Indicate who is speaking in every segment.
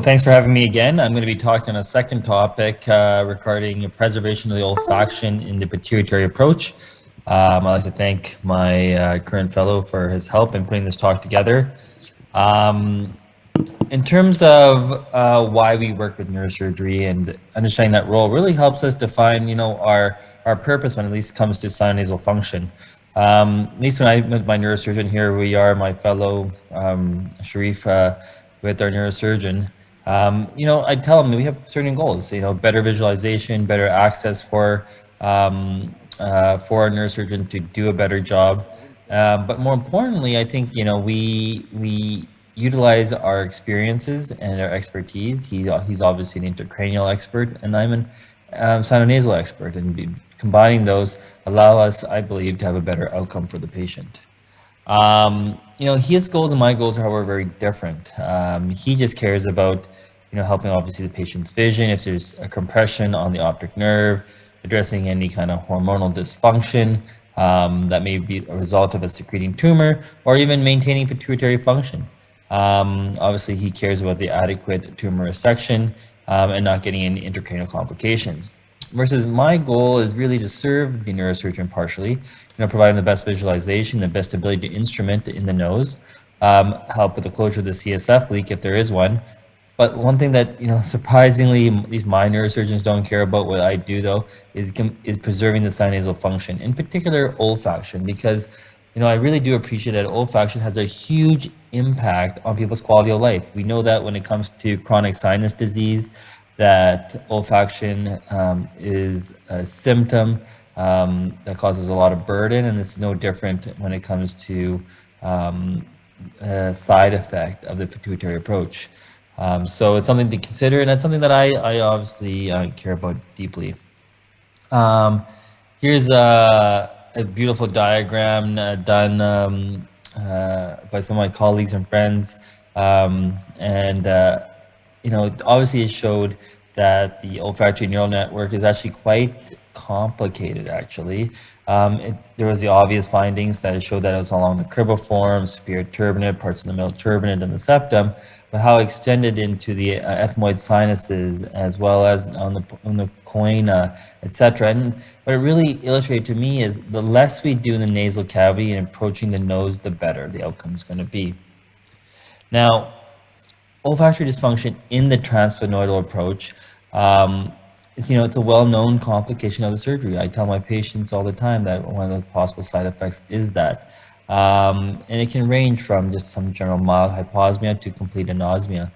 Speaker 1: Thanks for having me again. I'm going to be talking on a second topic regarding preservation of the olfaction in the pituitary approach. I'd like to thank my current fellow for his help in putting this talk together. In terms of why we work with neurosurgery and understanding that role really helps us define, our purpose when at least comes to sinonasal function. At least when I met my neurosurgeon here, we are my fellow Sharif with our neurosurgeon. I tell him we have certain goals. Better visualization, better access for our neurosurgeon to do a better job. But more importantly, I think we utilize our experiences and our expertise. He's obviously an intracranial expert, and I'm an sinonasal expert, and combining those allow us, I believe, to have a better outcome for the patient. His goals and my goals are, however, very different. He just cares about, helping obviously the patient's vision, if there's a compression on the optic nerve, addressing any kind of hormonal dysfunction that may be a result of a secreting tumor, or even maintaining pituitary function. Obviously, he cares about the adequate tumor resection and not getting any intracranial complications. Versus my goal is really to serve the neurosurgeon partially, providing the best visualization, the best ability to instrument in the nose, help with the closure of the CSF leak if there is one. But one thing that, surprisingly, at least my neurosurgeons don't care about what I do, though, is preserving the sinonasal function, in particular olfaction, because, I really do appreciate that olfaction has a huge impact on people's quality of life. We know that when it comes to chronic sinus disease, that olfaction is a symptom that causes a lot of burden, and it's no different when it comes to a side effect of the pituitary approach. So it's something to consider, and it's something that I obviously care about deeply. Here's a beautiful diagram done by some of my colleagues and friends, obviously it showed that the olfactory neural network is actually quite complicated, actually. There was the obvious findings that it showed that it was along the cribriform, superior turbinate, parts of the middle turbinate, and the septum, but how extended into the ethmoid sinuses, as well as on the choana, etc. And what it really illustrated to me is the less we do in the nasal cavity and approaching the nose, the better the outcome is going to be. Now, olfactory dysfunction in the transsphenoidal approach, it's a well-known complication of the surgery. I tell my patients all the time that one of the possible side effects is that. And it can range from just some general mild hyposmia to complete anosmia.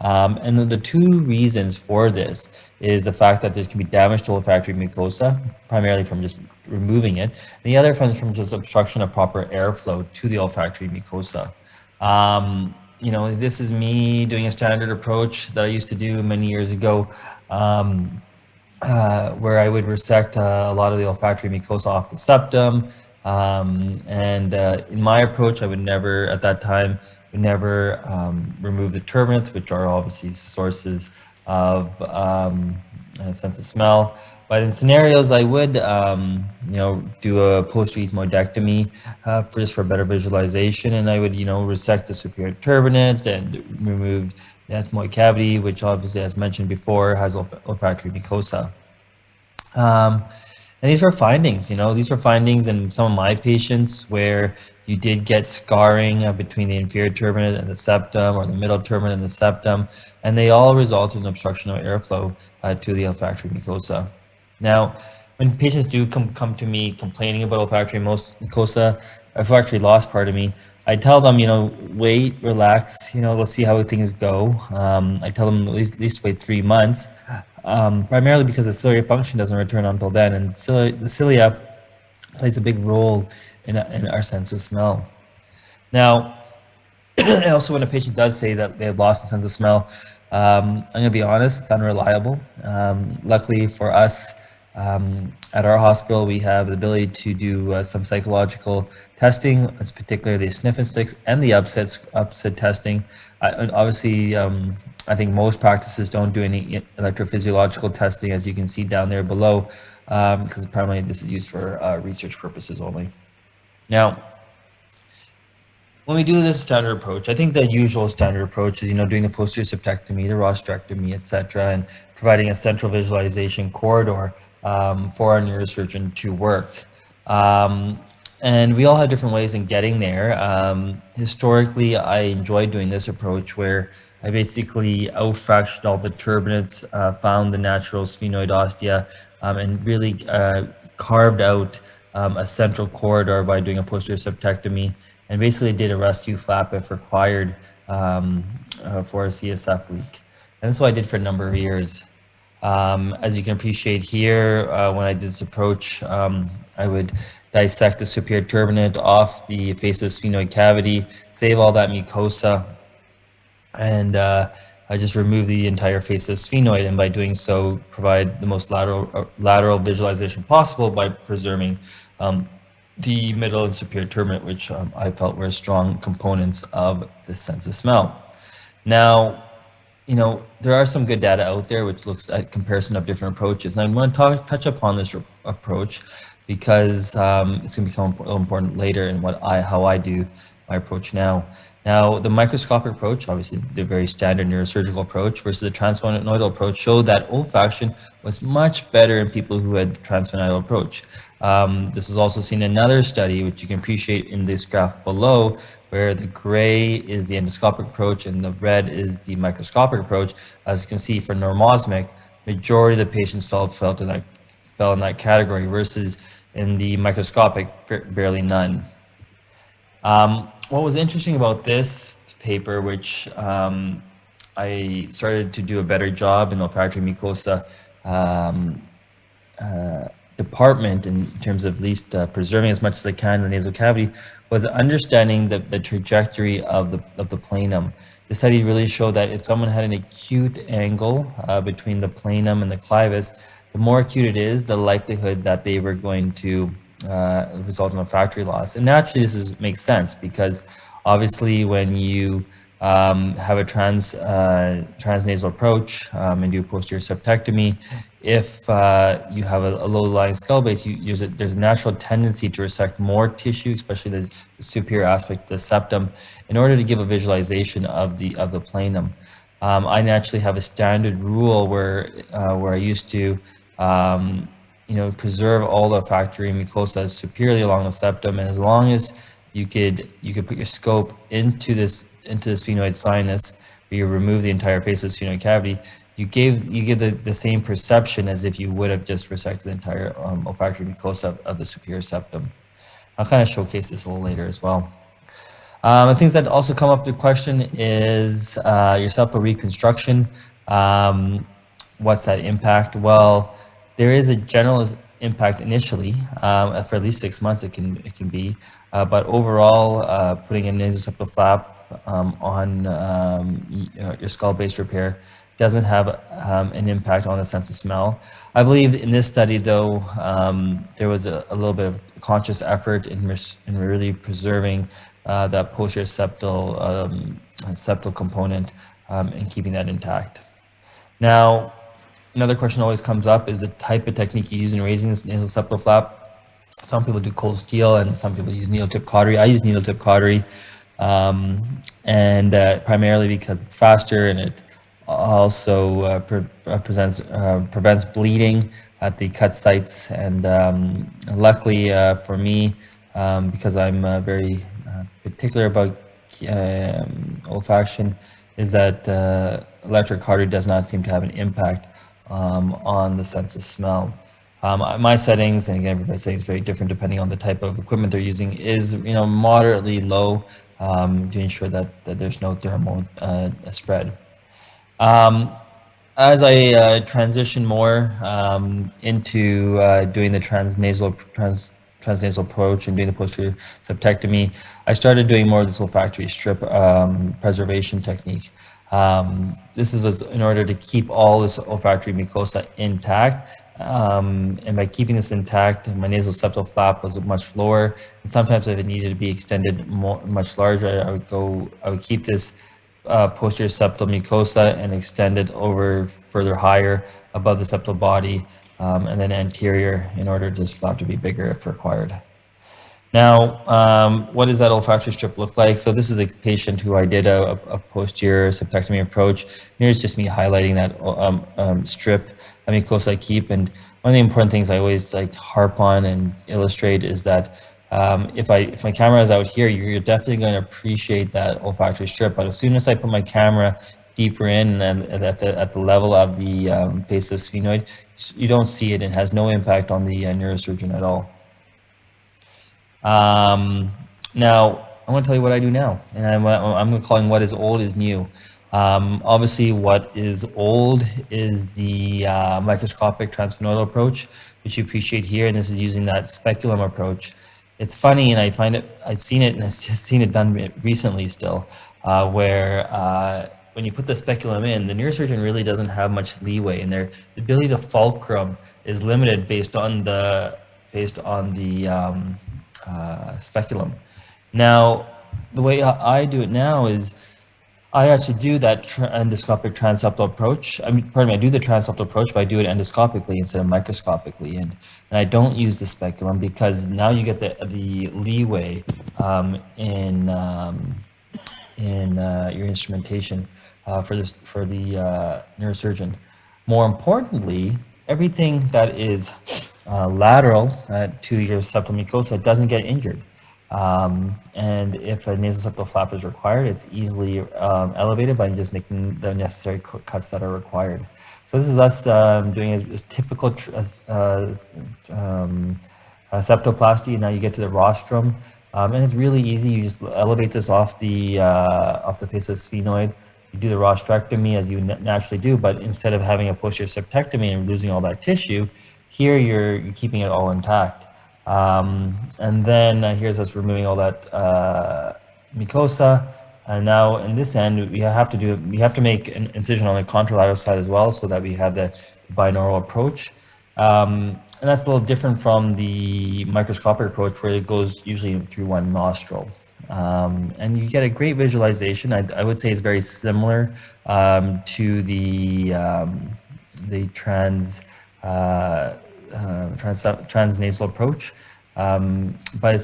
Speaker 1: And the two reasons for this is the fact that there can be damage to olfactory mucosa, primarily from just removing it, and the other from just obstruction of proper airflow to the olfactory mucosa. This is me doing a standard approach that I used to do many years ago, where I would resect a lot of the olfactory mucosa off the septum. In my approach, I would never, at that time, remove the turbinates, which are obviously sources of sense of smell. But in scenarios, I would, do a posterior ethmoidectomy just for better visualization, and I would, resect the superior turbinate and remove the ethmoid cavity, which obviously, as mentioned before, has olfactory mucosa. And these were findings, these were findings in some of my patients where you did get scarring between the inferior turbinate and the septum, or the middle turbinate and the septum, and they all resulted in obstruction of airflow to the olfactory mucosa. Now, when patients do come to me complaining about olfactory loss, pardon me, I tell them, wait, relax, let's see how things go. I tell them at least wait 3 months. Primarily because the ciliary function doesn't return until then, and the cilia plays a big role in our sense of smell. Now, also when a patient does say that they have lost the sense of smell, I'm going to be honest, it's unreliable. Luckily for us, at our hospital, we have the ability to do some psychological testing, particularly the sniff and sticks and the upset testing. Obviously, I think most practices don't do any electrophysiological testing, as you can see down there below, because primarily this is used for research purposes only. Now, when we do this standard approach, I think the usual standard approach is, doing the posterior septectomy, the rostrectomy, etc., and providing a central visualization corridor for our neurosurgeon to work. And we all have different ways in getting there. Historically, I enjoyed doing this approach where I basically outfractioned all the turbinates, found the natural sphenoid ostia, and really carved out a central corridor by doing a posterior septectomy, and basically did a rescue flap if required for a CSF leak. And that's what I did for a number of years. As you can appreciate here, when I did this approach, I would dissect the superior turbinate off the face of the sphenoid cavity, save all that mucosa, and I just remove the entire face of the sphenoid, and by doing so, provide the most lateral visualization possible by preserving the middle and superior turbinate, which I felt were strong components of the sense of smell. Now, there are some good data out there which looks at comparison of different approaches, and I want to touch upon this approach because it's going to become important later in how I do my approach now. Now, the microscopic approach, obviously the very standard neurosurgical approach, versus the transsphenoidal approach, showed that olfaction was much better in people who had the transsphenoidal approach. This is also seen in another study, which you can appreciate in this graph below, where the gray is the endoscopic approach and the red is the microscopic approach. As you can see, for normosmic, majority of the patients fell in that category, versus in the microscopic, barely none. What was interesting about this paper, which I started to do a better job in the olfactory mucosa department in terms of at least preserving as much as I can the nasal cavity, was understanding the trajectory of the planum. The study really showed that if someone had an acute angle between the planum and the clivus, the more acute it is, the likelihood that they were going to result in olfactory loss. And naturally, this makes sense because obviously when you have a transnasal approach and do posterior septectomy, if you have a low-lying skull base, there's a natural tendency to resect more tissue, especially the superior aspect, the septum, in order to give a visualization of the planum. I naturally have a standard rule where I used to preserve all the olfactory mucosa superiorly along the septum, and as long as you could put your scope into the sphenoid sinus, where you remove the entire face of the sphenoid cavity, you give the same perception as if you would have just resected the entire olfactory mucosa of the superior septum. I'll kind of showcase this a little later as well. The things that also come up to question is your septal reconstruction. What's that impact? Well, there is a general impact initially for at least 6 months. It can be, but overall, putting a nasoseptal flap on your skull base repair doesn't have an impact on the sense of smell. I believe in this study, though, there was a little bit of conscious effort in really preserving that posterior septal component and keeping that intact. Now, another question always comes up is the type of technique you use in raising this nasal septal flap. Some people do cold steel and some people use needle tip cautery. I use needle tip cautery, and primarily because it's faster and it also prevents bleeding at the cut sites. And luckily for me, because I'm very particular about olfaction, is that electric cautery does not seem to have an impact on the sense of smell. My settings, and again, everybody's settings is very different depending on the type of equipment they're using, is moderately low to ensure that there's no thermal spread. As I transition more into doing the transnasal approach and doing the posterior septectomy, I started doing more of this olfactory strip preservation technique. This was in order to keep all this olfactory mucosa intact, and by keeping this intact, my nasal septal flap was much lower, and sometimes if it needed to be extended much larger, I would keep this posterior septal mucosa and extend it over further higher above the septal body, and then anterior in order for this flap to be bigger if required. Now, what does that olfactory strip look like? So this is a patient who I did a posterior septectomy approach. Here's just me highlighting that strip of mucosa I keep. And one of the important things I always like harp on and illustrate is that if my camera is out here, you're definitely going to appreciate that olfactory strip. But as soon as I put my camera deeper in and at the level of the sphenoid, you don't see it. It has no impact on the neurosurgeon at all. Now, I'm going to tell you what I do now, and I'm calling what is old is new. Obviously, what is old is the microscopic transsphenoidal approach, which you appreciate here, and this is using that speculum approach. It's funny, and I've seen it, and I've just seen it done recently still, where when you put the speculum in, the neurosurgeon really doesn't have much leeway, and their ability to fulcrum is limited based on the speculum. Now, the way I do it now is I actually do that endoscopic transseptal approach. I do the transseptal approach, but I do it endoscopically instead of microscopically, and I don't use the speculum because now you get the leeway in your instrumentation for the neurosurgeon. More importantly, everything that is lateral to your septal mucosa doesn't get injured. And if a nasal septal flap is required, it's easily elevated by just making the necessary cuts that are required. So this is us doing a typical septoplasty. Now you get to the rostrum, and it's really easy. You just elevate this off the sphenoid. You do the rostrectomy as you naturally do, but instead of having a posterior septectomy and losing all that tissue, here you're keeping it all intact. And then here's us removing all that mucosa. And now in this end, we have to make an incision on the contralateral side as well, so that we have the binaural approach. And that's a little different from the microscopic approach, where it goes usually through one nostril. And you get a great visualization. I would say it's very similar to the transnasal approach, but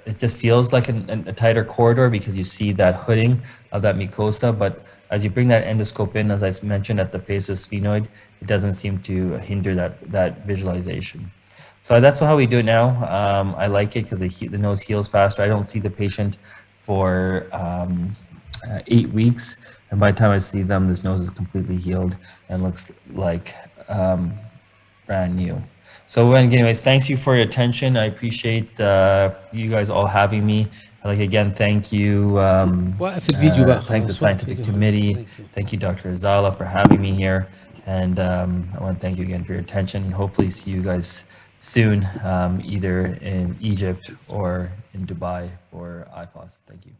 Speaker 1: it just feels like a tighter corridor because you see that hooding of that mucosa. But as you bring that endoscope in, as I mentioned at the sphenoid, it doesn't seem to hinder that visualization. So that's how we do it now. I like it because the nose heals faster. I don't see the patient for 8 weeks, and by the time I see them, this nose is completely healed and looks like brand new. So anyways, thanks you for your attention. I appreciate you guys all having me. Again, thank you. Thank the scientific committee. Thank you, Dr. Azala, for having me here. And I want to thank you again for your attention. Hopefully see you guys soon, either in Egypt or in Dubai for IFOS. Thank you.